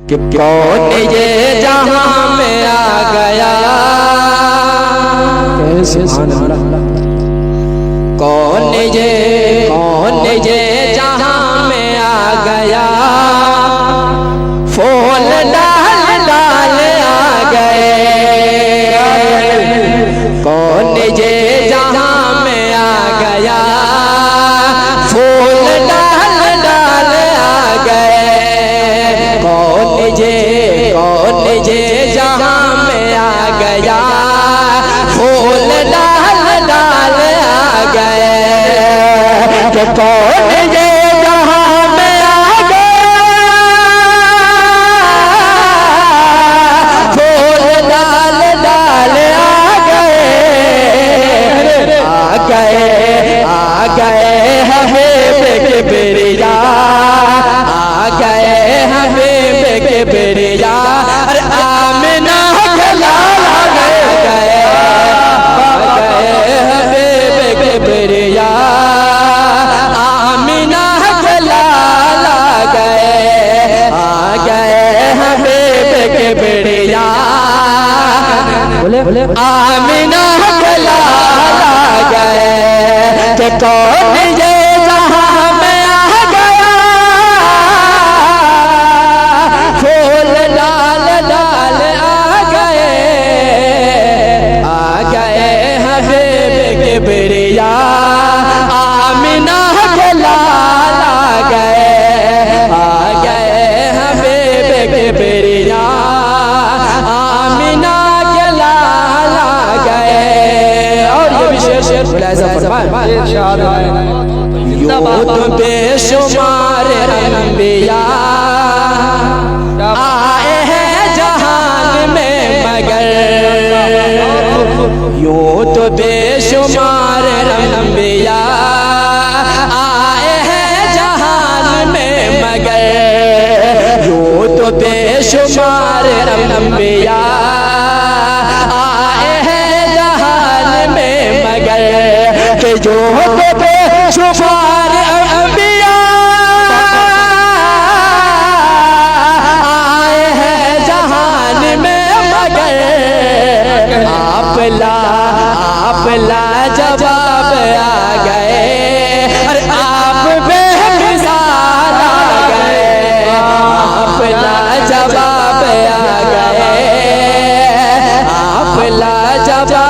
کہ کون یہ جہاں میں آ گیا، سبحان اللہ، کون یہ جہاں میں آ گیا، پھول ڈال ڈال آ گئے، کون یہ جہاں میں آ گیا، پھول ڈال ڈال آ گئے، کون یہ جہاں میں آ گیا، پھول ڈال ڈال آ گئے، کہ کون یہ جہاں میں آ گیا، پھول ڈال ڈال آ گئے، آ گئے حبیب کبریا، آ گئے حبیب کبریا، ارے آمنہ کے لال آ گئے، آ گئے حبیب کبریا، آمنہ کے لال آ گئے، آ گئے حبیب کبریا، آمنہ کے لال آ گئے، کہ کون یہ جہاں میں آ گیا، پھول ڈال ڈال آ گئے حبیب کبریا، آمنہ کے لال آ گئے حبیب کبریا، آمنہ کے لال آ گئے۔ اور یہ بھی شعر ملاحظہ فرمائیں، یوں تو بے شمار انبیاء آئے ہیں جہان میں، مگر یوں تو بے شمار انبیاء آئے ہیں جہان میں، مگر یوں تو بے شمار انبیاء آئے ہیں جہان میں، مگر کہ جو تو بے شمار انبیاء آئے ہیں جہان میں، مگر آپ لا جواب آ گئے، اور آپ بے مثال آ گئے، آپ لا جواب آ گئے، آپ لا جواب